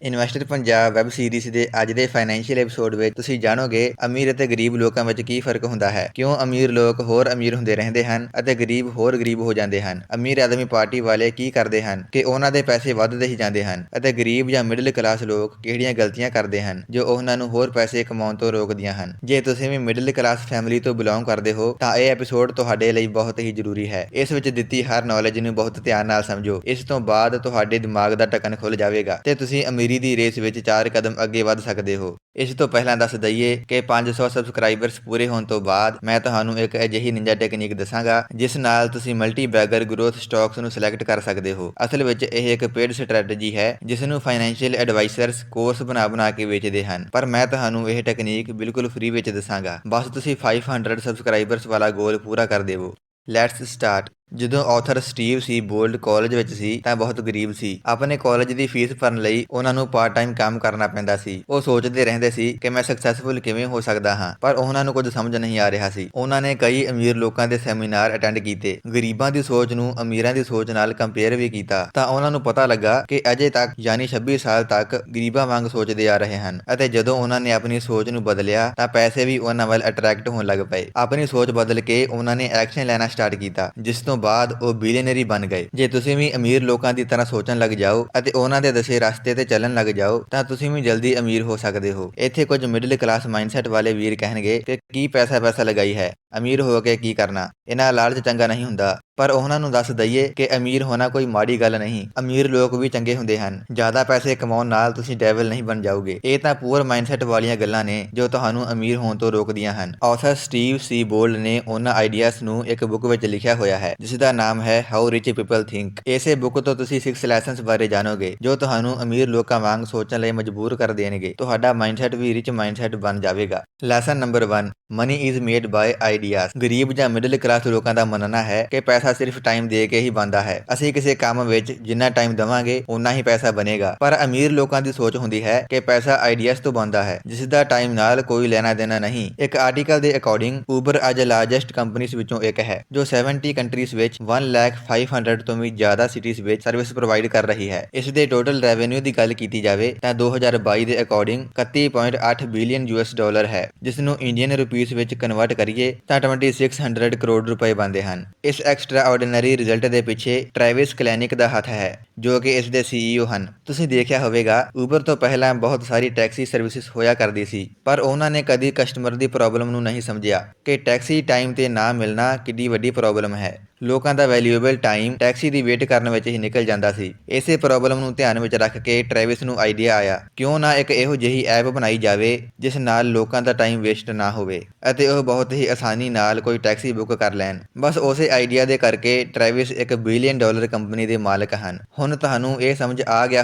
Investor Punjab web series ਦੇ ਅੱਜ ਦੇ ਫਾਈਨੈਂਸ਼ੀਅਲ ਐਪੀਸੋਡ ਵਿੱਚ ਤੁਸੀਂ ਜਾਣੋਗੇ ਅਮੀਰ ਅਤੇ ਗਰੀਬ ਲੋਕਾਂ ਵਿੱਚ ਕੀ ਫਰਕ ਹੁੰਦਾ ਹੈ, ਕਿਉਂ ਅਮੀਰ ਲੋਕ ਹੋਰ ਅਮੀਰ ਹੁੰਦੇ ਰਹਿੰਦੇ ਹਨ ਅਤੇ ਗਰੀਬ ਹੋਰ ਗਰੀਬ ਹੋ ਜਾਂਦੇ ਹਨ। ਅਮੀਰ ਆਦਮੀ ਪਾਰਟੀ ਵਾਲੇ ਕੀ ਕਰਦੇ ਹਨ ਕਿ ਉਹਨਾਂ ਦੇ ਪੈਸੇ ਵੱਧਦੇ ਹੀ ਜਾਂਦੇ ਹਨ ਅਤੇ ਗਰੀਬ ਜਾਂ ਮਿਡਲ ਕਲਾਸ ਲੋਕ ਕਿਹੜੀਆਂ ਗਲਤੀਆਂ ਕਰਦੇ ਹਨ ਜੋ ਉਹਨਾਂ ਨੂੰ ਹੋਰ ਪੈਸੇ ਕਮਾਉਣ ਤੋਂ ਰੋਕਦੀਆਂ ਹਨ। ਜੇ ਤੁਸੀਂ ਵੀ ਮਿਡਲ ਕਲਾਸ ਫੈਮਿਲੀ ਤੋਂ ਬਿਲੋਂਗ ਕਰਦੇ ਹੋ ਤਾਂ ਇਹ ਐਪੀਸੋਡ ਤੁਹਾਡੇ ਲਈ ਬਹੁਤ ਹੀ ਜ਼ਰੂਰੀ ਹੈ। ਇਸ ਵਿੱਚ ਦਿੱਤੀ ਹਰ ਨੌਲੇਜ ਨੂੰ ਬਹੁਤ ਧਿਆਨ ਨਾਲ ਸਮਝੋ। ਇਸ ਤੋਂ ਬਾਅਦ ਤੁਹਾਡੇ ਦਿਮਾਗ ਦਾ ਢੱਕਣ ਖੁੱਲ ਜਾਵੇਗਾ ਤੇ ਤੁਸੀਂ ਅਮੀਰੀ ਦੀ ਰੇਸ ਵਿੱਚ 4 ਕਦਮ ਅੱਗੇ ਵੱਧ ਸਕਦੇ ਹੋ। ਇਸ ਤੋਂ ਪਹਿਲਾਂ ਦੱਸ ਦਈਏ ਕਿ 500 ਸਬਸਕ੍ਰਾਈਬਰਸ ਪੂਰੇ ਹੋਣ ਤੋਂ ਬਾਅਦ ਮੈਂ ਤੁਹਾਨੂੰ ਇੱਕ ਅਜਿਹੀ ਨਿੰਜਾ ਟੈਕਨੀਕ ਦੱਸਾਂਗਾ ਜਿਸ ਨਾਲ ਤੁਸੀਂ ਮਲਟੀ ਬੈਗਰ ਗਰੋਥ ਸਟਾਕਸ ਨੂੰ ਸਿਲੈਕਟ ਕਰ ਸਕਦੇ ਹੋ। ਅਸਲ ਵਿੱਚ ਇਹ ਇੱਕ ਪੇਡ ਸਟ੍ਰੈਟਜੀ ਹੈ ਜਿਸ ਨੂੰ ਫਾਈਨੈਂਸ਼ੀਅਲ ਐਡਵਾਈਜ਼ਰਸ ਕੋਰਸ ਬਣਾ ਕੇ ਵੇਚਦੇ ਹਨ, ਪਰ ਮੈਂ ਤੁਹਾਨੂੰ ਇਹ ਟੈਕਨੀਕ ਬਿਲਕੁਲ ਫ੍ਰੀ ਵਿੱਚ ਦੱਸਾਂਗਾ। ਬਸ ਤੁਸੀਂ 500 ਸਬਸਕ੍ਰਾਈਬਰਸ ਵਾਲਾ ਗੋਲ ਪੂਰਾ ਕਰ ਦੇਵੋ। Let's start. ਜਦੋਂ ਆਥਰ ਸਟੀਵ ਸੀ ਬੋਲਡ ਕਾਲਜ ਵਿੱਚ ਸੀ ਤਾਂ ਬਹੁਤ ਗਰੀਬ ਸੀ। ਆਪਣੇ ਕਾਲਜ ਦੀ ਫੀਸ ਭਰਨ ਲਈ ਉਹਨਾਂ ਨੂੰ ਪਾਰਟ ਟਾਈਮ ਕੰਮ ਕਰਨਾ ਪੈਂਦਾ ਸੀ। ਉਹ ਸੋਚਦੇ ਰਹਿੰਦੇ ਸੀ ਕਿ ਮੈਂ ਸਕਸੈਸਫੁਲ ਕਿਵੇਂ ਹੋ ਸਕਦਾ ਹਾਂ, ਪਰ ਉਹਨਾਂ ਨੂੰ ਕੁਝ ਸਮਝ ਨਹੀਂ ਆ ਰਿਹਾ ਸੀ। ਉਹਨਾਂ ਨੇ ਕਈ ਅਮੀਰ ਲੋਕਾਂ ਦੇ ਸੈਮੀਨਾਰ ਅਟੈਂਡ ਕੀਤੇ, ਗਰੀਬਾਂ ਦੀ ਸੋਚ ਨੂੰ ਅਮੀਰਾਂ ਦੀ ਸੋਚ ਨਾਲ ਕੰਪੇਅਰ ਵੀ ਕੀਤਾ, ਤਾਂ ਉਹਨਾਂ ਨੂੰ ਪਤਾ ਲੱਗਾ ਕਿ ਅਜੇ ਤੱਕ ਯਾਨੀ 26 ਸਾਲ ਤੱਕ ਗਰੀਬਾਂ ਵਾਂਗ ਸੋਚਦੇ ਆ ਰਹੇ ਹਨ। ਅਤੇ ਜਦੋਂ ਉਹਨਾਂ ਨੇ ਆਪਣੀ ਸੋਚ ਨੂੰ ਬਦਲਿਆ ਤਾਂ ਪੈਸੇ ਵੀ ਉਹਨਾਂ ਵੱਲ ਅਟਰੈਕਟ ਹੋਣ ਲੱਗ ਪਏ। ਆਪਣੀ ਸੋਚ ਬਦਲ ਕੇ ਉਹਨਾਂ ਨੇ ਐਕਸ਼ਨ ਲੈਣਾ ਸਟਾਰਟ ਕੀਤਾ, ਜਿਸ ਤੋਂ ਬਾਅਦ ਉਹ ਬਿਲੀਅਨਰ ਬਣ ਗਏ। ਜੇ ਤੁਸੀਂ ਵੀ ਅਮੀਰ ਲੋਕਾਂ ਦੀ ਤਰ੍ਹਾਂ ਸੋਚਣ ਲੱਗ ਜਾਓ ਅਤੇ ਉਹਨਾਂ ਦੇ ਦੱਸੇ ਰਸਤੇ ਤੇ ਚੱਲਣ ਲੱਗ ਜਾਓ ਤਾਂ ਤੁਸੀਂ ਵੀ ਜਲਦੀ ਅਮੀਰ ਹੋ ਸਕਦੇ ਹੋ। ਇੱਥੇ ਕੁਝ ਮਿਡਲ ਕਲਾਸ ਮਾਈਂਡਸੈਟ ਵਾਲੇ ਵੀਰ ਕਹਿਣਗੇ ਕਿ ਕੀ ਪੈਸਾ ਲਗਾਈ ਹੈ, ਅਮੀਰ ਹੋ ਕੇ ਕੀ ਕਰਨਾ, ਇਹਨਾਂ ਲਾਲਚ ਚੰਗਾ ਨਹੀਂ ਹੁੰਦਾ। ਪਰ ਉਹਨਾਂ ਨੂੰ ਦੱਸ ਦਈਏ ਕਿ ਅਮੀਰ ਹੋਣਾ ਕੋਈ ਮਾੜੀ ਗੱਲ ਨਹੀਂ, ਅਮੀਰ ਲੋਕ ਵੀ ਚੰਗੇ ਹੁੰਦੇ ਹਨ। ਜ਼ਿਆਦਾ ਪੈਸੇ ਕਮਾਉਣ ਨਾਲ ਤੁਸੀਂ ਡੈਵਲ ਨਹੀਂ ਬਣ ਜਾਓਗੇ। ਇਹ ਤਾਂ ਪੂਅਰ ਮਾਈਂਡਸੈਟ ਵਾਲੀਆਂ ਗੱਲਾਂ ਨੇ ਜੋ ਤੁਹਾਨੂੰ ਅਮੀਰ ਹੋਣ ਤੋਂ ਰੋਕਦੀਆਂ ਹਨ। ਆਥਰ ਸਟੀਵ ਸੀ ਬੋਲਡ ਨੇ ਉਹਨਾਂ ਆਈਡੀਆਜ਼ ਨੂੰ ਇੱਕ ਬੁੱਕ ਵਿੱਚ ਲਿਖਿਆ ਹੋਇਆ ਹੈ ਜਿਸ ਦਾ ਨਾਮ ਹੈ ਹਾਊ ਰਿਚ ਪੀਪਲ ਥਿੰਕ। ਇਸੇ ਬੁੱਕ ਤੋਂ ਤੁਸੀਂ 6 ਲੈਸਨਸ ਬਾਰੇ ਜਾਣੋਗੇ ਜੋ ਤੁਹਾਨੂੰ ਅਮੀਰ ਲੋਕਾਂ ਵਾਂਗ ਸੋਚਣ ਲਈ ਮਜਬੂਰ ਕਰ ਦੇਣਗੇ। ਤੁਹਾਡਾ ਮਾਈਂਡਸੈਟ ਵੀ ਰਿਚ ਮਾਈਂਡਸੈਟ ਬਣ ਜਾਵੇਗਾ। Lesson number 1, money is made by ideas. ਗਰੀਬ ਜਾਂ ਮਿਡਲ ਕਲਾਸ ਲੋਕਾਂ ਦਾ ਮੰਨਣਾ ਹੈ ਕਿ ਪੈਸਾ ਸਿਰਫ ਟਾਈਮ ਦੇ ਕੇ ਹੀ ਬਣਦਾ ਹੈ। ਅਸੀਂ ਕਿਸੇ ਕੰਮ ਵਿੱਚ ਜਿੰਨਾ ਟਾਈਮ ਦੇਵਾਂਗੇ ਉਨਾ ਹੀ ਪੈਸਾ ਬਣੇਗਾ। ਪਰ ਅਮੀਰ ਲੋਕਾਂ ਦੀ ਸੋਚ ਹੁੰਦੀ ਹੈ ਕਿ ਪੈਸਾ ਆਈਡੀਆਜ਼ ਤੋਂ ਬਣਦਾ ਹੈ ਜਿਸ ਦਾ ਟਾਈਮ ਨਾਲ ਕੋਈ ਲੈਣਾ ਦੇਣਾ ਨਹੀਂ। ਇੱਕ ਆਰਟੀਕਲ ਦੇ ਅਕੋਰਡਿੰਗ ਉਬਰ ਅੱਜ ਲਾਰਜੈਸਟ ਕੰਪਨੀਜ਼ ਵਿੱਚੋਂ ਇੱਕ ਹੈ ਜੋ 70 ਕੰਟਰੀਜ਼ ਵਿੱਚ 1,05,000 ਤੋਂ ਵੀ ਜ਼ਿਆਦਾ ਸਿਟੀਜ਼ ਵਿੱਚ ਸਰਵਿਸ ਪ੍ਰੋਵਾਈਡ ਕਰ ਰਹੀ ਹੈ। ਇਸ ਦੇ ਟੋਟਲ ਰੈਵਨਿਊ ਦੀ ਗੱਲ ਕੀਤੀ ਜਾਵੇ ਤਾਂ 2022 ਦੇ ਅਕੋਰਡਿੰਗ 31.8 ਬਿਲੀਅਨ US$ ਹੈ, ਜਿਸ ਨੂੰ ਇੰਡੀਅਨ ਰੁਪੀਸ ਵਿੱਚ ਕਨਵਰਟ ਕਰੀਏ ਤਾਂ 2600 ਕਰੋੜ ਰੁਪਏ ਬਣਦੇ ਹਨ। ਇਸ ਐਕਸਟਰਾ ਆਰਡੀਨਰੀ ਰਿਜ਼ਲਟ ਦੇ ਪਿੱਛੇ ਟ੍ਰੈਵਿਸ ਕਲੈਨਿਕ ਦਾ ਹੱਥ ਹੈ ਜੋ ਕਿ ਇਸ ਦੇ CEO ਹਨ। ਤੁਸੀਂ ਦੇਖਿਆ ਹੋਵੇਗਾ ਉਬਰ ਤੋਂ ਪਹਿਲਾਂ ਬਹੁਤ ਸਾਰੀ ਟੈਕਸੀ ਸਰਵਿਸਿਜ਼ ਹੋਇਆ ਕਰਦੀ ਸੀ, ਪਰ ਉਹਨਾਂ ਨੇ ਕਦੀ ਕਸਟਮਰ ਦੀ ਪ੍ਰੋਬਲਮ ਨੂੰ ਨਹੀਂ ਸਮਝਿਆ ਕਿ ਟੈਕਸੀ ਟਾਈਮ ਤੇ ਨਾ ਮਿਲਣਾ ਕਿੰਨੀ ਵੱਡੀ ਪ੍ਰੋਬਲਮ ਹੈ। ਲੋਕਾਂ ਦਾ ਵੈਲਿਊਏਬਲ ਟਾਈਮ ਟੈਕਸੀ ਦੀ ਵੇਟ ਕਰਨ ਵਿੱਚ ਹੀ ਨਿਕਲ ਜਾਂਦਾ ਸੀ। ਇਸੇ ਪ੍ਰੋਬਲਮ ਨੂੰ ਧਿਆਨ ਵਿੱਚ ਰੱਖ ਕੇ ਟ੍ਰੈਵਿਸ ਨੂੰ ਆਈਡੀਆ ਆਇਆ, ਕਿਉਂ ਨਾ ਇੱਕ ਇਹੋ ਜਿਹੀ ਐਪ ਬਣਾਈ ਜਾਵੇ ਜਿਸ ਨਾਲ ਲੋਕਾਂ ਦਾ ਟਾਈਮ ਵੇਸਟ ਨਾ ਹੋਵੇ ਅਤੇ ਉਹ ਬਹੁਤ ਹੀ ਆਸਾਨੀ ਨਾਲ ਕੋਈ ਟੈਕਸੀ ਬੁੱਕ ਕਰ ਲੈਣ। ਬਸ ਉਸੇ ਆਈਡੀਆ ਦੇ ਕਰਕੇ ਟ੍ਰੈਵਿਸ ਇੱਕ $1 ਬਿਲੀਅਨ ਕੰਪਨੀ ਦੇ ਮਾਲਕ ਹਨ। ਹੁਣ ਤੁਹਾਨੂੰ ਇਹ ਸਮਝ ਆ ਗਿਆ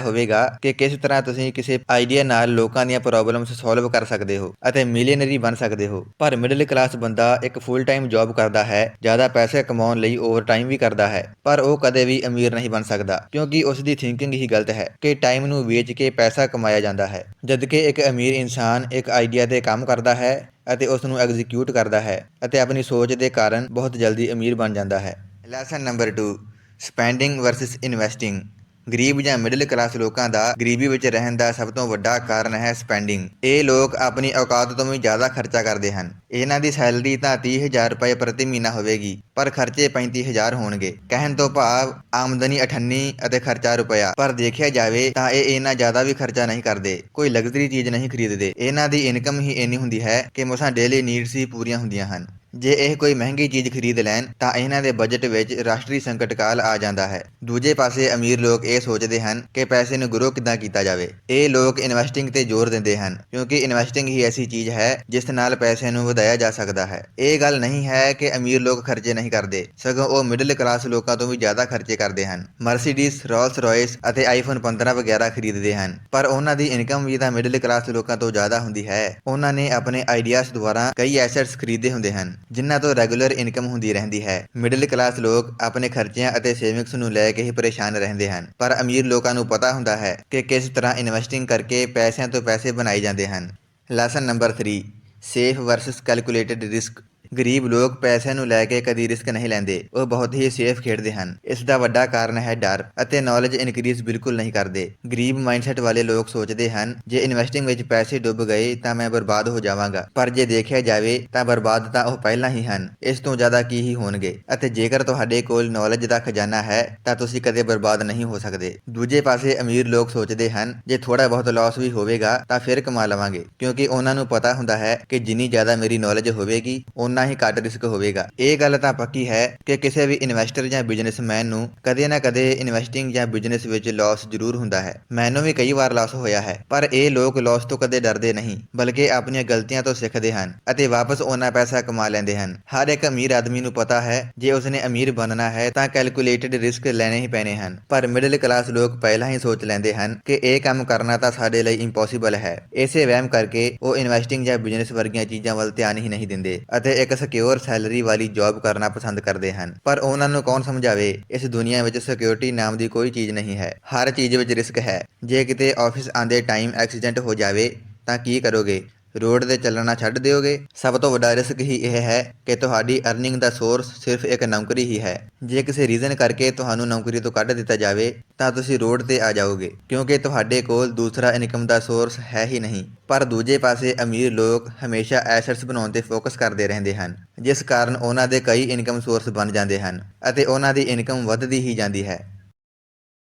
ਹੋਵੇਗਾ ਕਿ ਕਿਸ ਤਰ੍ਹਾਂ ਤੁਸੀਂ ਕਿਸੇ ਆਈਡੀਆ ਨਾਲ ਲੋਕਾਂ ਦੀਆਂ ਪ੍ਰੋਬਲਮਸ ਸੋਲਵ ਕਰ ਸਕਦੇ ਹੋ ਅਤੇ ਮਿਲੀਅਨਰੀ ਬਣ ਸਕਦੇ ਹੋ। ਪਰ ਮਿਡਲ ਕਲਾਸ ਬੰਦਾ ਇੱਕ ਫੁੱਲ ਟਾਈਮ ਜੌਬ ਕਰਦਾ ਹੈ, ਜ਼ਿਆਦਾ ਪੈਸੇ ਕਮਾਉਣ ਲਈ ਓਵਰਟਾਈਮ ਵੀ ਕਰਦਾ ਹੈ, ਪਰ ਉਹ ਕਦੇ ਵੀ ਅਮੀਰ ਨਹੀਂ ਬਣ ਸਕਦਾ ਕਿਉਂਕਿ ਉਸ ਦੀ ਥਿੰਕਿੰਗ ਹੀ ਗਲਤ ਹੈ ਕਿ ਟਾਈਮ ਨੂੰ ਵੇਚ ਕੇ ਪੈਸਾ ਕਮਾਇਆ ਜਾਂਦਾ ਹੈ, ਜਦਕਿ ਇੱਕ ਅਮੀਰ ਇਨਸਾਨ ਇੱਕ ਆਈਡੀਆ ਤੇ ਕੰਮ ਕਰਦਾ ਹੈ ਅਤੇ ਉਸ ਨੂੰ ਐਗਜ਼ੀਕਿਊਟ ਕਰਦਾ ਹੈ ਅਤੇ ਆਪਣੀ ਸੋਚ ਦੇ ਕਾਰਨ ਬਹੁਤ ਜਲਦੀ ਅਮੀਰ ਬਣ ਜਾਂਦਾ ਹੈ। Lesson number 2, spending versus investing. ਗਰੀਬ ਜਾਂ ਮਿਡਲ ਕਲਾਸ ਲੋਕਾਂ ਦਾ ਗਰੀਬੀ ਵਿੱਚ ਰਹਿਣ ਦਾ ਸਭ ਤੋਂ ਵੱਡਾ ਕਾਰਨ ਹੈ ਸਪੈਂਡਿੰਗ। ਇਹ ਲੋਕ ਆਪਣੀ ਔਕਾਤ ਤੋਂ ਵੀ ਜ਼ਿਆਦਾ ਖਰਚਾ ਕਰਦੇ ਹਨ। ਇਹਨਾਂ ਦੀ ਸੈਲਰੀ ਤਾਂ 30,000 ਪ੍ਰਤੀ ਮਹੀਨਾ ਹੋਵੇਗੀ, ਪਰ ਖਰਚੇ 35,000 ਹੋਣਗੇ। ਕਹਿਣ ਤੋਂ ਭਾਵ ਆਮਦਨੀ 98 ਅਤੇ ਖਰਚਾ ਰੁਪਇਆ। ਪਰ ਦੇਖਿਆ ਜਾਵੇ ਤਾਂ ਇਹ ਇੰਨਾ ਜ਼ਿਆਦਾ ਵੀ ਖਰਚਾ ਨਹੀਂ ਕਰਦੇ, ਕੋਈ ਲਗਜ਼ਰੀ ਚੀਜ਼ ਨਹੀਂ ਖਰੀਦਦੇ। ਇਹਨਾਂ ਦੀ ਇਨਕਮ ਹੀ ਇੰਨੀ ਹੁੰਦੀ ਹੈ ਕਿ ਮਸਾਂ ਡੇਲੀ ਨੀਡਸ ਹੀ ਪੂਰੀਆਂ ਹੁੰਦੀਆਂ ਹਨ। ਜੇ ਇਹ ਕੋਈ ਮਹਿੰਗੀ ਚੀਜ਼ ਖਰੀਦ ਲੈਣ ਤਾਂ ਇਹਨਾਂ ਦੇ ਬਜਟ ਵਿੱਚ ਰਾਸ਼ਟਰੀ ਸੰਕਟ ਕਾਲ ਆ ਜਾਂਦਾ ਹੈ। ਦੂਜੇ ਪਾਸੇ ਅਮੀਰ ਲੋਕ ਇਹ ਸੋਚਦੇ ਹਨ ਕਿ ਪੈਸੇ ਨੂੰ ਗਰੋ ਕਿੱਦਾਂ ਕੀਤਾ ਜਾਵੇ। ਇਹ ਲੋਕ ਇਨਵੈਸਟਿੰਗ ਤੇ ਜ਼ੋਰ ਦਿੰਦੇ ਹਨ ਕਿਉਂਕਿ ਇਨਵੈਸਟਿੰਗ ਹੀ ਐਸੀ ਚੀਜ਼ ਹੈ ਜਿਸ ਨਾਲ ਪੈਸੇ ਨੂੰ ਵਧਾਇਆ ਜਾ ਸਕਦਾ ਹੈ। ਇਹ ਗੱਲ ਨਹੀਂ ਹੈ ਕਿ ਅਮੀਰ ਲੋਕ ਖਰਚੇ ਨਹੀਂ ਕਰਦੇ, ਸਗੋਂ ਉਹ ਮਿਡਲ ਕਲਾਸ ਲੋਕਾਂ ਤੋਂ ਵੀ ਜ਼ਿਆਦਾ ਖਰਚੇ ਕਰਦੇ ਹਨ। ਮਰਸੀਡੀਜ਼, ਰੋਲਸ ਰੌਇਸ ਅਤੇ ਆਈਫੋਨ 15 ਵਗੈਰਾ ਖਰੀਦਦੇ ਹਨ, ਪਰ ਉਹਨਾਂ ਦੀ ਇਨਕਮ ਵੀ ਤਾਂ ਮਿਡਲ ਕਲਾਸ ਲੋਕਾਂ ਤੋਂ ਜ਼ਿਆਦਾ ਹੁੰਦੀ ਹੈ। ਉਹਨਾਂ ਨੇ ਆਪਣੇ ਆਈਡੀਆਜ਼ ਦੁਆਰਾ ਕਈ ਐਸੈਟਸ ਖਰੀਦੇ ਹੁੰਦੇ ਹਨ ਜਿਨ੍ਹਾਂ ਤੋਂ ਰੈਗੂਲਰ ਇਨਕਮ ਹੁੰਦੀ ਰਹਿੰਦੀ ਹੈ। ਮਿਡਲ ਕਲਾਸ ਲੋਕ ਆਪਣੇ ਖਰਚਿਆਂ ਅਤੇ ਸੇਵਿੰਗਸ ਨੂੰ ਲੈ ਕੇ ਹੀ ਪਰੇਸ਼ਾਨ ਰਹਿੰਦੇ ਹਨ, ਪਰ ਅਮੀਰ ਲੋਕਾਂ ਨੂੰ ਪਤਾ ਹੁੰਦਾ ਹੈ ਕਿ ਕਿਸ ਤਰ੍ਹਾਂ ਇਨਵੈਸਟਿੰਗ ਕਰਕੇ ਪੈਸਿਆਂ ਤੋਂ ਪੈਸੇ ਬਣਾਏ ਜਾਂਦੇ ਹਨ। Lesson number 3, safe versus calculated risk. ਗਰੀਬ ਲੋਕ ਪੈਸਿਆਂ ਨੂੰ ਲੈ ਕੇ ਕਦੀ ਰਿਸਕ ਨਹੀਂ ਲੈਂਦੇ, ਉਹ ਬਹੁਤ ਹੀ ਸੇਫ ਖੇਡਦੇ ਹਨ। ਇਸ ਦਾ ਵੱਡਾ ਕਾਰਨ ਹੈ ਡਰ ਅਤੇ ਨੌਲੇਜ ਇਨਕਰੀਜ਼ ਬਿਲਕੁਲ ਨਹੀਂ ਕਰਦੇ। ਗਰੀਬ ਮਾਈਂਡਸੈਟ ਵਾਲੇ ਲੋਕ ਸੋਚਦੇ ਹਨ, ਜੇ ਇਨਵੈਸਟਿੰਗ ਵਿੱਚ ਪੈਸੇ ਡੁੱਬ ਗਏ ਤਾਂ ਮੈਂ ਬਰਬਾਦ ਹੋ ਜਾਵਾਂਗਾ, ਪਰ ਜੇ ਦੇਖਿਆ ਜਾਵੇ ਤਾਂ ਬਰਬਾਦ ਤਾਂ ਉਹ ਪਹਿਲਾਂ ਹੀ ਹਨ, ਇਸ ਤੋਂ ਜ਼ਿਆਦਾ ਕੀ ਹੀ ਹੋਣਗੇ। ਅਤੇ ਜੇਕਰ ਤੁਹਾਡੇ ਕੋਲ ਨੌਲੇਜ ਦਾ ਖਜ਼ਾਨਾ ਹੈ ਤਾਂ ਤੁਸੀਂ ਕਦੇ ਬਰਬਾਦ ਨਹੀਂ ਹੋ ਸਕਦੇ। ਦੂਜੇ ਪਾਸੇ ਅਮੀਰ ਲੋਕ ਸੋਚਦੇ ਹਨ, ਜੇ ਥੋੜਾ ਬਹੁਤ ਲਾਸ ਵੀ ਹੋਵੇਗਾ ਤਾਂ ਫਿਰ ਕਮਾ ਲਵਾਂਗੇ, ਕਿਉਂਕਿ ਉਹਨਾਂ ਨੂੰ ਪਤਾ ਹੁੰਦਾ ਹੈ ਕਿ ਜਿੰਨੀ ਜ਼ਿਆਦਾ ਮੇਰੀ ਨੌਲੇਜ ਹੋਵੇਗੀ ਓਨਾ ਹੀ ਘੱਟ ਰਿਸਕ ਹੋਵੇਗਾ। ਇਹ ਗੱਲ ਤਾਂ ਪੱਕੀ ਹੈ ਕਿ ਕਿਸੇ ਵੀ ਇਨਵੈਸਟਰ ਜਾਂ ਬਿਜ਼ਨਸਮੈਨ ਨੂੰ ਕਦੇ ਨਾ ਕਦੇ ਇਨਵੈਸਟਿੰਗ ਜਾਂ ਬਿਜ਼ਨਸ ਵਿੱਚ ਲਾਸ ਜ਼ਰੂਰ ਹੁੰਦਾ ਹੈ। ਮੈਨੂੰ ਵੀ ਕਈ ਵਾਰ ਲਾਸ ਹੋਇਆ ਹੈ, ਪਰ ਇਹ ਲੋਕ ਲਾਸ ਤੋਂ ਕਦੇ ਡਰਦੇ ਨਹੀਂ, ਬਲਕਿ ਆਪਣੀਆਂ ਗਲਤੀਆਂ ਤੋਂ ਸਿੱਖਦੇ ਹਨ ਅਤੇ ਵਾਪਸ ਓਨਾ ਪੈਸਾ ਕਮਾ ਲੈਂਦੇ ਹਨ। ਹਰ ਇੱਕ ਅਮੀਰ ਆਦਮੀ ਨੂੰ ਪਤਾ ਹੈ, ਜੇ ਉਸਨੇ ਅਮੀਰ ਬਣਨਾ ਹੈ ਤਾਂ ਕੈਲਕੂਲੇਟਡ ਰਿਸਕ ਲੈਣੇ ਹੀ ਪੈਣੇ ਹਨ, ਪਰ ਮਿਡਲ ਕਲਾਸ ਲੋਕ ਪਹਿਲਾਂ ਹੀ ਸੋਚ ਲੈਂਦੇ ਹਨ ਕਿ ਇਹ ਕੰਮ ਕਰਨਾ ਤਾਂ ਸਾਡੇ ਲਈ ਇੰਪੋਸੀਬਲ ਹੈ। ਇਸੇ ਵਹਿਮ ਕਰਕੇ ਉਹ ਇਨਵੈਸਟਿੰਗ ਜਾਂ ਬਿਜ਼ਨਸ ਵਰਗੀਆਂ ਚੀਜ਼ਾਂ ਵੱਲ ਧਿਆਨ ਹੀ ਨਹੀਂ ਦਿੰਦੇ ਅਤੇ ਇੱਕ ਸਿਕਿਉਰ ਸੈਲਰੀ ਵਾਲੀ ਜੌਬ ਕਰਨਾ ਪਸੰਦ ਕਰਦੇ ਹਨ। ਪਰ ਉਹਨਾਂ ਨੂੰ ਕੌਣ ਸਮਝਾਵੇ, ਇਸ ਦੁਨੀਆ ਵਿੱਚ ਸਿਕਿਉਰਿਟੀ ਨਾਮ ਦੀ ਕੋਈ ਚੀਜ਼ ਨਹੀਂ ਹੈ। ਹਰ ਚੀਜ਼ ਵਿੱਚ ਰਿਸਕ ਹੈ। ਜੇ ਕਿਤੇ ਆਫਿਸ ਆਉਂਦੇ ਟਾਈਮ ਐਕਸੀਡੈਂਟ ਹੋ ਜਾਵੇ ਤਾਂ ਕੀ ਕਰੋਗੇ? ਰੋਡ ਤੇ ਚੱਲਣਾ ਛੱਡ ਦਿਓਗੇ? ਸਭ ਤੋਂ ਵੱਡਾ ਰਿਸਕ ਹੀ ਇਹ ਹੈ ਕਿ ਤੁਹਾਡੀ ਅਰਨਿੰਗ ਦਾ ਸੋਰਸ ਸਿਰਫ ਇੱਕ ਨੌਕਰੀ ਹੀ ਹੈ। ਜੇ ਕਿਸੇ ਰੀਜ਼ਨ ਕਰਕੇ ਤੁਹਾਨੂੰ ਨੌਕਰੀ ਤੋਂ ਕੱਢ ਦਿੱਤਾ ਜਾਵੇ ਤਾਂ ਤੁਸੀਂ ਰੋਡ ਤੇ ਆ ਜਾਓਗੇ, ਕਿਉਂਕਿ ਤੁਹਾਡੇ ਕੋਲ ਦੂਸਰਾ ਇਨਕਮ ਦਾ ਸੋਰਸ ਹੈ ਹੀ ਨਹੀਂ। ਪਰ ਦੂਜੇ ਪਾਸੇ ਅਮੀਰ ਲੋਕ ਹਮੇਸ਼ਾ ਐਸੈਟਸ ਬਣਾਉਣ ਤੇ ਫੋਕਸ ਕਰਦੇ ਰਹਿੰਦੇ ਹਨ, ਜਿਸ ਕਾਰਨ ਉਹਨਾਂ ਦੇ ਕਈ ਇਨਕਮ ਸੋਰਸ ਬਣ ਜਾਂਦੇ ਹਨ ਅਤੇ ਉਹਨਾਂ ਦੀ ਇਨਕਮ ਵੱਧਦੀ ਹੀ ਜਾਂਦੀ ਹੈ।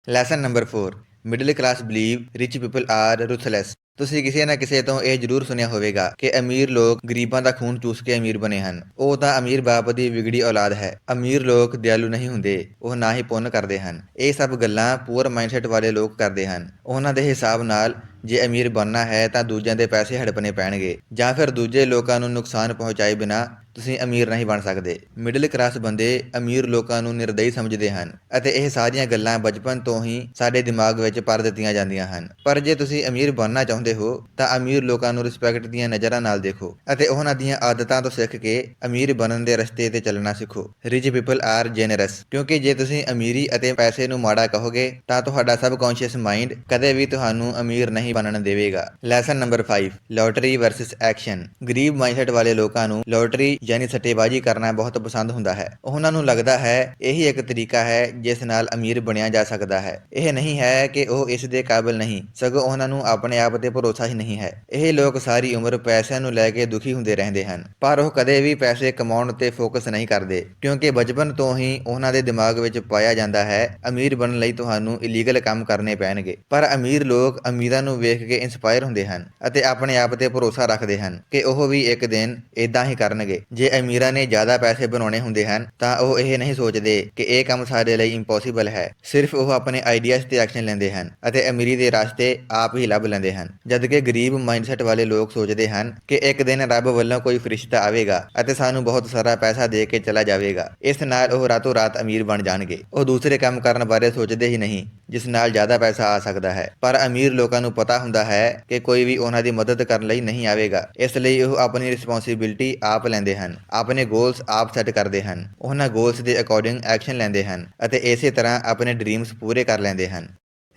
Lesson number 4, middle class believe rich people are ruthless. ਤੁਸੀਂ ਕਿਸੇ ਨਾ ਕਿਸੇ ਤੋਂ ਇਹ ਜ਼ਰੂਰ ਸੁਣਿਆ ਹੋਵੇਗਾ ਕਿ ਅਮੀਰ ਲੋਕ ਗਰੀਬਾਂ ਦਾ ਖੂਨ ਚੂਸ ਕੇ ਅਮੀਰ ਬਣੇ ਹਨ। ਉਹ ਤਾਂ ਅਮੀਰ ਬਾਪ ਦੀ ਵਿਗੜੀ ਔਲਾਦ ਹੈ। ਅਮੀਰ ਲੋਕ ਦਿਆਲੂ ਨਹੀਂ ਹੁੰਦੇ, ਉਹ ਨਾ ਹੀ ਪੁੰਨ ਕਰਦੇ ਹਨ। ਇਹ ਸਭ ਗੱਲਾਂ ਪੂਅਰ ਮਾਈਂਡਸੈਟ ਵਾਲੇ ਲੋਕ ਕਰਦੇ ਹਨ। ਉਹਨਾਂ ਦੇ ਹਿਸਾਬ ਨਾਲ ਜੇ ਅਮੀਰ ਬਣਨਾ ਹੈ ਤਾਂ ਦੂਜਿਆਂ ਦੇ ਪੈਸੇ ਹੜਪਣੇ ਪੈਣਗੇ, ਜਾਂ ਫਿਰ ਦੂਜੇ ਲੋਕਾਂ ਨੂੰ ਨੁਕਸਾਨ ਪਹੁੰਚਾਏ ਬਿਨਾਂ ਤੁਸੀਂ ਅਮੀਰ ਨਹੀਂ ਬਣ ਸਕਦੇ। ਮਿਡਲ ਕਲਾਸ ਬੰਦੇ ਅਮੀਰ ਲੋਕਾਂ ਨੂੰ ਨਿਰਦਈ ਸਮਝਦੇ ਹਨ ਅਤੇ ਇਹ ਸਾਰੀਆਂ ਗੱਲਾਂ ਬਚਪਨ ਤੋਂ ਹੀ ਸਾਡੇ ਦਿਮਾਗ ਵਿੱਚ ਭਰ ਦਿੱਤੀਆਂ ਜਾਂਦੀਆਂ ਹਨ। ਪਰ ਜੇ ਤੁਸੀਂ ਅਮੀਰ ਬਣਨਾ ਚਾਹੁੰਦੇ ਹੋ ਤਾਂ ਅਮੀਰ ਲੋਕਾਂ ਨੂੰ ਰਿਸਪੈਕਟ ਦੀਆਂ ਨਜ਼ਰਾਂ ਨਾਲ ਦੇਖੋ ਅਤੇ ਉਹਨਾਂ ਦੀਆਂ ਆਦਤਾਂ ਤੋਂ ਸਿੱਖ ਕੇ ਅਮੀਰ ਬਣਨ ਦੇ ਰਸਤੇ ਤੇ ਚੱਲਣਾ ਸਿੱਖੋ। ਰਿਚ ਪੀਪਲ ਆਰ ਜੇਨਰਸ, ਕਿਉਂਕਿ ਜੇ ਤੁਸੀਂ ਅਮੀਰੀ ਅਤੇ ਪੈਸੇ ਨੂੰ ਮਾੜਾ ਕਹੋਗੇ ਤਾਂ ਤੁਹਾਡਾ ਸਬਕੌਂਸ਼ੀਅਸ ਮਾਈਂਡ ਕਦੇ ਵੀ ਤੁਹਾਨੂੰ ਅਮੀਰ ਨਹੀਂ ਬਣਨ ਦੇਵੇਗਾ। Lesson number 5, lottery versus action. ਗਰੀਬ ਮਾਈਂਡਸੈਟ ਵਾਲੇ ਲੋਕਾਂ ਨੂੰ ਲੋਟਰੀ ਯਾਨੀ ਸੱਟੇਬਾਜ਼ੀ ਕਰਨਾ ਬਹੁਤ ਪਸੰਦ ਹੁੰਦਾ ਹੈ। ਉਹਨਾਂ ਨੂੰ ਲੱਗਦਾ ਹੈ ਇਹੀ ਇੱਕ ਤਰੀਕਾ ਹੈ ਜਿਸ ਨਾਲ ਅਮੀਰ ਬਣਿਆ ਜਾ ਸਕਦਾ ਹੈ। ਇਹ ਨਹੀਂ ਹੈ ਕਿ ਉਹ ਇਸ ਦੇ ਕਾਬਿਲ ਨਹੀਂ, ਸਗੋਂ ਉਹਨਾਂ ਨੂੰ ਆਪਣੇ ਆਪ ਤੇ ਭਰੋਸਾ ਹੀ ਨਹੀਂ ਹੈ। ਇਹ ਲੋਕ ਸਾਰੀ ਉਮਰ ਪੈਸਿਆਂ ਨੂੰ ਲੈ ਕੇ ਦੁਖੀ ਹੁੰਦੇ ਰਹਿੰਦੇ ਹਨ, ਪਰ ਉਹ ਕਦੇ ਵੀ ਪੈਸੇ ਕਮਾਉਣ ਤੇ ਫੋਕਸ ਨਹੀਂ ਕਰਦੇ, ਕਿਉਂਕਿ ਬਚਪਨ ਤੋਂ ਹੀ ਉਹਨਾਂ ਦੇ ਦਿਮਾਗ ਵਿੱਚ ਪਾਇਆ ਜਾਂਦਾ ਹੈ ਅਮੀਰ ਬਣਨ ਲਈ ਤੁਹਾਨੂੰ ਇਲੀਗਲ ਕੰਮ ਕਰਨੇ ਪੈਣਗੇ। ਪਰ ਅਮੀਰ ਲੋਕ ਅਮੀਰਾਂ ਨੂੰ ਵੇਖ ਕੇ ਇੰਸਪਾਇਰ ਹੁੰਦੇ ਹਨ ਅਤੇ ਆਪਣੇ ਆਪ ਤੇ ਭਰੋਸਾ ਰੱਖਦੇ ਹਨ ਕਿ ਉਹ ਵੀ ਇੱਕ ਦਿਨ ਇਦਾਂ ਹੀ ਕਰਨਗੇ। ਜੇ ਅਮੀਰਾਂ ਨੇ ਜ਼ਿਆਦਾ ਪੈਸੇ ਬਣਾਉਣੇ ਹੁੰਦੇ ਹਨ ਤਾਂ ਉਹ ਇਹ ਨਹੀਂ ਸੋਚਦੇ ਕਿ ਇਹ ਕੰਮ ਸਾਡੇ ਲਈ ਇੰਪੋਸੀਬਲ ਹੈ, ਸਿਰਫ ਉਹ ਆਪਣੇ ਆਈਡੀਆਜ਼ ਤੇ ਐਕਸ਼ਨ ਲੈਂਦੇ ਹਨ ਅਤੇ ਅਮੀਰੀ ਦੇ ਰਸਤੇ ਆਪ ਹੀ ਲੱਭ ਲੈਂਦੇ ਹਨ। ਜਦਕਿ ਗਰੀਬ ਮਾਈਂਡਸੈਟ ਵਾਲੇ ਲੋਕ ਸੋਚਦੇ ਹਨ ਕਿ ਇੱਕ ਦਿਨ ਰੱਬ ਵੱਲੋਂ ਕੋਈ ਫਰਿਸ਼ਤਾ ਆਵੇਗਾ ਅਤੇ ਸਾਨੂੰ ਬਹੁਤ ਸਾਰਾ ਪੈਸਾ ਦੇ ਕੇ ਚਲਾ ਜਾਵੇਗਾ। ਇਸ ਨਾਲ ਉਹ ਰਾਤੋਂ ਰਾਤ ਅਮੀਰ ਬਣ ਜਾਣਗੇ। ਉਹ ਦੂਸਰੇ ਕੰਮ ਕਰਨ ਬਾਰੇ ਸੋਚਦੇ ਹੀ ਨਹੀਂ ਜਿਸ ਨਾਲ ਜ਼ਿਆਦਾ ਪੈਸਾ ਆ ਸਕਦਾ ਹੈ। ਪਰ ਅਮੀਰ ਲੋਕਾਂ ਨੂੰ ਪਤਾ ਹੁੰਦਾ ਹੈ ਕਿ ਕੋਈ ਵੀ ਉਹਨਾਂ ਦੀ ਮਦਦ ਕਰਨ ਲਈ ਨਹੀਂ ਆਵੇਗਾ, ਇਸ ਲਈ ਉਹ ਆਪਣੀ ਰਿਸਪੌਂਸਿਬਿਲਿਟੀ ਆਪ ਲੈਂਦੇ ਹਨ, ਆਪਣੇ ਗੋਲਸ ਆਪ ਸੈੱਟ ਕਰਦੇ ਹਨ, ਉਹਨਾਂ ਗੋਲਸ ਦੇ ਅਕੋਰਡਿੰਗ ਐਕਸ਼ਨ ਲੈਂਦੇ ਹਨ ਅਤੇ ਇਸੇ ਤਰ੍ਹਾਂ ਆਪਣੇ ਡ੍ਰੀਮਸ ਪੂਰੇ ਕਰ ਲੈਂਦੇ ਹਨ।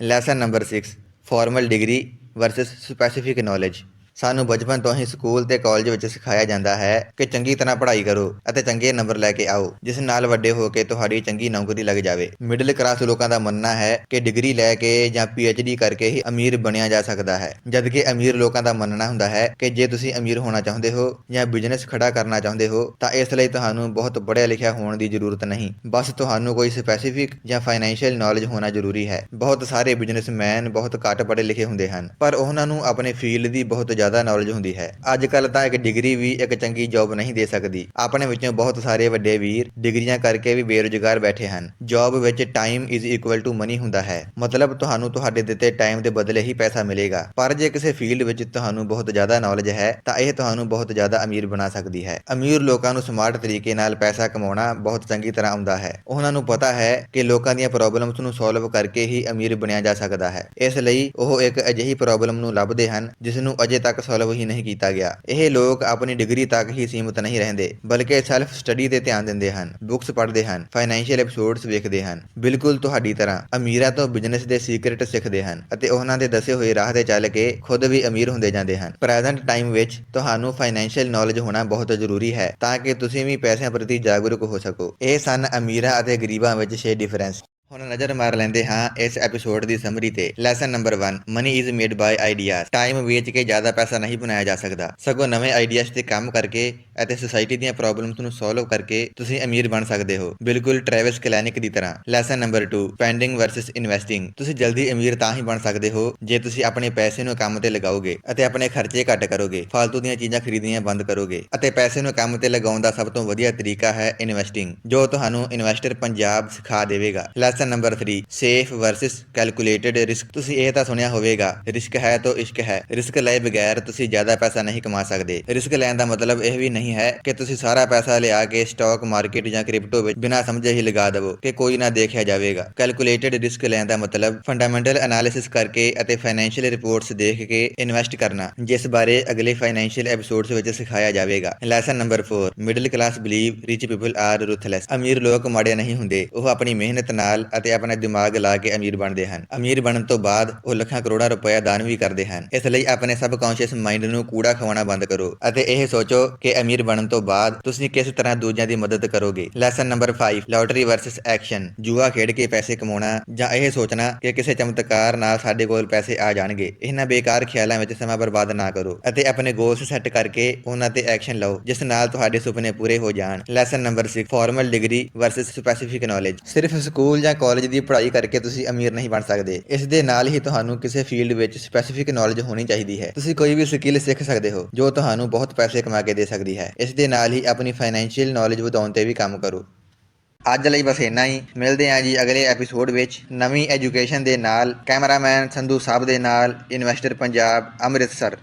Lesson number 6, formal degree versus specific knowledge. ਸਾਨੂੰ ਬਚਪਨ ਤੋਂ ਹੀ ਸਕੂਲ ਤੇ ਕਾਲਜ ਵਿੱਚ ਸਿਖਾਇਆ ਜਾਂਦਾ ਹੈ ਕਿ ਚੰਗੀ ਤਰ੍ਹਾਂ ਪੜ੍ਹਾਈ ਕਰੋ ਅਤੇ ਚੰਗੇ ਨੰਬਰ ਲੈ ਕੇ ਆਓ, ਜਿਸ ਨਾਲ ਵੱਡੇ ਹੋ ਕੇ ਤੁਹਾਡੀ ਚੰਗੀ ਨੌਕਰੀ ਲੱਗ ਜਾਵੇ। ਮਿਡਲ ਕਲਾਸ ਲੋਕਾਂ ਦਾ ਮੰਨਣਾ ਹੈ ਕਿ ਡਿਗਰੀ ਲੈ ਕੇ ਜਾਂ PhD ਕਰਕੇ ਹੀ ਅਮੀਰ ਬਣਿਆ ਜਾ ਸਕਦਾ ਹੈ, ਜਦਕਿ ਅਮੀਰ ਲੋਕਾਂ ਦਾ ਮੰਨਣਾ ਹੁੰਦਾ ਹੈ ਕਿ ਜੇ ਤੁਸੀਂ ਅਮੀਰ ਹੋਣਾ ਚਾਹੁੰਦੇ ਹੋ ਜਾਂ ਬਿਜ਼ਨਸ ਖੜਾ ਕਰਨਾ ਚਾਹੁੰਦੇ ਹੋ ਤਾਂ ਇਸ ਲਈ ਤੁਹਾਨੂੰ ਬਹੁਤ ਪੜ੍ਹਿਆ ਲਿਖਿਆ ਹੋਣ ਦੀ ਜ਼ਰੂਰਤ ਨਹੀਂ, ਬਸ ਤੁਹਾਨੂੰ ਕੋਈ ਸਪੈਸੀਫਿਕ ਜਾਂ ਫਾਈਨੈਂਸ਼ੀਅਲ ਨੌਲੇਜ ਹੋਣਾ ਜ਼ਰੂਰੀ ਹੈ। ਬਹੁਤ ਸਾਰੇ ਬਿਜ਼ਨਸਮੈਨ ਬਹੁਤ ਘੱਟ ਪੜ੍ਹੇ ਲਿਖੇ ਹੁੰਦੇ ਹਨ, ਪਰ ਉਹਨਾਂ ਨੂੰ ਆਪਣੇ ਫੀਲਡ ਦੀ ਬਹੁਤ ਜ਼ਿਆਦਾ ਨੌਲੇਜ ਹੁੰਦੀ ਹੈ। ਅੱਜ ਕੱਲ੍ਹ ਤਾਂ ਇੱਕ ਡਿਗਰੀ ਵੀ ਇੱਕ ਚੰਗੀ ਜੌਬ ਨਹੀਂ ਦੇ ਸਕਦੀ। ਆਪਣੇ ਵਿੱਚੋਂ ਬਹੁਤ ਸਾਰੇ ਵੱਡੇ ਵੀਰ ਡਿਗਰੀਆਂ ਕਰਕੇ ਵੀ ਬੇਰੁਜ਼ਗਾਰ ਬੈਠੇ ਹਨ। ਜੌਬ ਵਿੱਚ time is equal to money ਹੁੰਦਾ ਹੈ, ਮਤਲਬ ਤੁਹਾਨੂੰ ਤੁਹਾਡੇ ਦਿੱਤੇ ਟਾਈਮ ਦੇ ਬਦਲੇ ਹੀ ਪੈਸਾ ਮਿਲੇਗਾ। ਪਰ ਜੇ ਕਿਸੇ ਫੀਲਡ ਵਿੱਚ ਤੁਹਾਨੂੰ ਬਹੁਤ ਜ਼ਿਆਦਾ ਨੌਲੇਜ ਹੈ ਤਾਂ ਇਹ ਤੁਹਾਨੂੰ ਬਹੁਤ ਜ਼ਿਆਦਾ ਅਮੀਰ ਬਣਾ ਸਕਦੀ ਹੈ। ਅਮੀਰ ਲੋਕਾਂ ਨੂੰ ਸਮਾਰਟ ਤਰੀਕੇ ਨਾਲ ਪੈਸਾ ਕਮਾਉਣਾ ਬਹੁਤ ਚੰਗੀ ਤਰ੍ਹਾਂ ਆਉਂਦਾ ਹੈ। ਉਹਨਾਂ ਨੂੰ ਪਤਾ ਹੈ ਕਿ ਲੋਕਾਂ ਦੀਆਂ ਪ੍ਰੋਬਲਮਸ ਨੂੰ ਸੋਲਵ ਕਰਕੇ ਹੀ ਅਮੀਰ ਬਣਿਆ ਜਾ ਸਕਦਾ ਹੈ, ਇਸ ਲਈ ਉਹ ਇੱਕ ਅਜਿਹੀ ਪ੍ਰੋਬਲਮ ਨੂੰ ਲੱਭਦੇ ਹਨ ਜਿਸ ਨੂੰ ਅਜੇ ਤੱਕ ਤੱਕ ਸੋਲਵ ਹੀ ਨਹੀਂ ਕੀਤਾ ਗਿਆ। ਇਹ ਲੋਕ ਆਪਣੀ ਡਿਗਰੀ ਤੱਕ ਹੀ ਸੀਮਿਤ ਨਹੀਂ ਰਹਿੰਦੇ, ਬਲਕਿ ਸੈਲਫ ਸਟੱਡੀ ਤੇ ਧਿਆਨ ਦਿੰਦੇ ਹਨ, ਬੁੱਕਸ ਪੜ੍ਹਦੇ ਹਨ, ਫਾਈਨੈਂਸ਼ੀਅਲ ਐਪੀਸੋਡਸ ਵੇਖਦੇ ਹਨ, ਬਿਲਕੁਲ ਤੁਹਾਡੀ ਤਰ੍ਹਾਂ ਅਮੀਰਾਂ ਤੋਂ ਬਿਜ਼ਨਸ ਦੇ ਸੀਕ੍ਰੇਟ ਸਿੱਖਦੇ ਹਨ ਅਤੇ ਉਹਨਾਂ ਦੇ ਦੱਸੇ ਹੋਏ ਰਾਹ ਤੇ ਚੱਲ ਕੇ ਖੁਦ ਵੀ ਅਮੀਰ ਹੁੰਦੇ ਜਾਂਦੇ ਹਨ। ਪ੍ਰੈਜ਼ੈਂਟ ਟਾਈਮ ਵਿੱਚ ਤੁਹਾਨੂੰ ਫਾਈਨੈਂਸ਼ੀਅਲ ਨੌਲੇਜ ਹੋਣਾ ਬਹੁਤ ਜ਼ਰੂਰੀ ਹੈ ਤਾਂ ਕਿ ਤੁਸੀਂ ਵੀ ਪੈਸਿਆਂ ਪ੍ਰਤੀ ਜਾਗਰੂਕ ਹੋ ਸਕੋ। ਇਹ ਸਨ ਅਮੀਰਾਂ ਅਤੇ ਗਰੀਬਾਂ ਵਿੱਚ 6 ਡਿਫਰੈਂਸ। ਹੁਣ ਨਜ਼ਰ ਮਾਰ ਲੈਂਦੇ ਹਾਂ ਇਸ ਐਪੀਸੋਡ ਦੀ ਸਮਰੀ ਤੇ। Lesson number 1, money is made by ideas. Time ਵੇਚ ਕੇ ਜ਼ਿਆਦਾ ਪੈਸਾ ਨਹੀਂ ਬਣਾਇਆ ਜਾ ਸਕਦਾ, ਸਗੋਂ ਨਵੇਂ ਆਈਡੀਆਜ਼ ਤੇ ਕੰਮ ਕਰਕੇ ਅਤੇ ਸੋਸਾਇਟੀ ਦੀਆਂ ਪ੍ਰੋਬਲਮਸ ਨੂੰ ਸੋਲਵ ਕਰਕੇ ਤੁਸੀਂ ਅਮੀਰ ਬਣ ਸਕਦੇ ਹੋ, ਬਿਲਕੁਲ ਟ੍ਰੈਵਿਸ ਕਲੈਨਿਕ ਦੀ ਤਰ੍ਹਾਂ। Lesson number 2, spending versus investing. ਤੁਸੀਂ ਜਲਦੀ ਅਮੀਰ ਤਾਂ ਹੀ ਬਣ ਸਕਦੇ ਹੋ ਜੇ ਤੁਸੀਂ ਆਪਣੇ ਪੈਸੇ ਨੂੰ ਕੰਮ ਤੇ ਲਗਾਓਗੇ ਅਤੇ ਆਪਣੇ ਖਰਚੇ ਘੱਟ ਕਰੋਗੇ, ਫਾਲਤੂ ਦੀਆਂ ਚੀਜ਼ਾਂ ਖਰੀਦਣੀਆਂ ਬੰਦ ਕਰੋਗੇ। ਅਤੇ ਪੈਸੇ ਨੂੰ ਕੰਮ ਤੇ ਲਗਾਉਣ ਦਾ ਸਭ ਤੋਂ ਵਧੀਆ ਤਰੀਕਾ ਹੈ ਇਨਵੈਸਟਿੰਗ, ਜੋ ਤੁਹਾਨੂੰ ਇਨਵੈਸਟਰ ਪੰਜਾਬ ਸਿਖਾ ਦੇਵੇਗਾ। Lesson number 3, safe versus calculated risk. ਤੁਸੀਂ ਇਹ ਤਾਂ ਸੁਣਿਆ ਹੋਵੇਗਾ, ਰਿਸਕ ਹੈ ਤਾਂ ਇਸ਼ਕ ਹੈ। ਰਿਸਕ ਲਏ ਬਗੈਰ ਤੁਸੀਂ ਜ਼ਿਆਦਾ ਪੈਸਾ ਨਹੀਂ ਕਮਾ ਸਕਦੇ। ਰਿਸਕ ਲੈਣ ਦਾ ਮਤਲਬ ਇਹ ਵੀ ਨਹੀਂ ਹੈ ਕਿ ਤੁਸੀਂ ਸਾਰਾ ਪੈਸਾ ਲਿਆ ਕੇ ਸਟਾਕ ਮਾਰਕੀਟ ਜਾਂ ਕ੍ਰਿਪਟੋ ਵਿੱਚ ਬਿਨਾਂ ਸਮਝੇ ਹੀ ਲਗਾ ਦੇਵੋ ਕਿ ਕੋਈ ਨਾ ਦੇਖਿਆ ਜਾਵੇਗਾ। ਕੈਲਕੂਲੇਟਡ ਰਿਸਕ ਲੈਣ ਦਾ ਮਤਲਬ ਫੰਡਾਮੈਂਟਲ ਐਨਾਲਿਸਿਸ ਕਰਕੇ ਅਤੇ ਫਾਈਨੈਂਸ਼ੀਅਲ ਰਿਪੋਰਟਸ ਦੇਖ ਕੇ ਇਨਵੈਸਟ ਕਰਨਾ, ਜਿਸ ਬਾਰੇ ਅਗਲੇ ਫਾਈਨੈਂਸ਼ੀਅਲ ਐਪੀਸੋਡਸ ਵਿੱਚ ਸਿਖਾਇਆ ਜਾਵੇਗਾ। Lesson number 4, middle class believe rich people are ruthless. ਅਮੀਰ ਲੋਕ ਮਾੜੇ ਨਹੀਂ ਹੁੰਦੇ, ਉਹ ਆਪਣੀ ਮਿਹਨਤ ਨਾਲ ਅਤੇ ਆਪਣਾ ਦਿਮਾਗ ਲਾ ਕੇ ਅਮੀਰ ਬਣਦੇ ਹਨ। ਅਮੀਰ ਬਣਨ ਤੋਂ ਬਾਅਦ ਉਹ ਲੱਖਾਂ ਕਰੋੜਾਂ ਰੁਪਏ ਦਾਨ ਵੀ ਕਰਦੇ ਹਨ। ਇਸ ਲਈ ਆਪਣੇ ਸਬਕੌਂਸ਼ੀਅਸ ਮਾਈਂਡ ਨੂੰ ਕੂੜਾ ਖਵਾਉਣਾ ਬੰਦ ਕਰੋ ਅਤੇ ਇਹ ਸੋਚੋ ਕਿ ਅਮੀਰ ਬਣਨ ਤੋਂ ਬਾਅਦ ਤੁਸੀਂ ਕਿਸ ਤਰ੍ਹਾਂ ਦੂਜਿਆਂ ਦੀ ਮਦਦ ਕਰੋਗੇ। Lesson number 5, lottery versus action. ਜੂਆ ਖੇਡ ਕੇ ਪੈਸੇ ਕਮਾਉਣਾ ਜਾਂ ਇਹ ਸੋਚਣਾ ਕਿ ਕਿਸੇ ਚਮਤਕਾਰ ਨਾਲ ਸਾਡੇ ਕੋਲ ਪੈਸੇ ਆ ਜਾਣਗੇ, ਇਹਨਾਂ ਬੇਕਾਰ ਖਿਆਲਾਂ ਵਿੱਚ ਸਮਾਂ ਬਰਬਾਦ ਨਾ ਕਰੋ ਅਤੇ ਆਪਣੇ ਗੋਲਸ ਸੈੱਟ ਕਰਕੇ ਉਹਨਾਂ ਤੇ ਐਕਸ਼ਨ ਲਓ ਜਿਸ ਨਾਲ ਤੁਹਾਡੇ ਸੁਪਨੇ ਪੂਰੇ ਹੋ ਜਾਣ। Lesson number 6, formal degree versus specific knowledge. ਸਿਰਫ ਸਕੂਲ ਜਾਂ ਕਾਲਜ ਦੀ ਪੜ੍ਹਾਈ ਕਰਕੇ ਤੁਸੀਂ ਅਮੀਰ ਨਹੀਂ ਬਣ ਸਕਦੇ। ਇਸ ਦੇ ਨਾਲ ਹੀ ਤੁਹਾਨੂੰ ਕਿਸੇ ਫੀਲਡ ਵਿੱਚ ਸਪੈਸੀਫਿਕ ਨੌਲੇਜ ਹੋਣੀ ਚਾਹੀਦੀ ਹੈ। ਤੁਸੀਂ ਕੋਈ ਵੀ ਸਕਿੱਲ ਸਿੱਖ ਸਕਦੇ ਹੋ ਜੋ ਤੁਹਾਨੂੰ ਬਹੁਤ ਪੈਸੇ ਕਮਾ ਕੇ ਦੇ ਸਕਦੀ ਹੈ। ਇਸ ਦੇ ਨਾਲ ਹੀ ਆਪਣੀ ਫਾਈਨੈਂਸ਼ੀਅਲ ਨੌਲੇਜ ਵਧਾਉਣ ਤੇ ਵੀ ਕੰਮ ਕਰੋ। ਅੱਜ ਲਈ ਬਸ ਇੰਨਾ ਹੀ। ਮਿਲਦੇ ਹਾਂ ਜੀ ਅਗਲੇ ਐਪੀਸੋਡ ਵਿੱਚ ਨਵੀਂ ਐਜੂਕੇਸ਼ਨ ਦੇ ਨਾਲ। ਕੈਮਰਾਮੈਨ ਸੰਧੂ ਸਾਹਿਬ ਦੇ ਨਾਲ, ਇਨਵੈਸਟਰ ਪੰਜਾਬ, ਅੰਮ੍ਰਿਤਸਰ।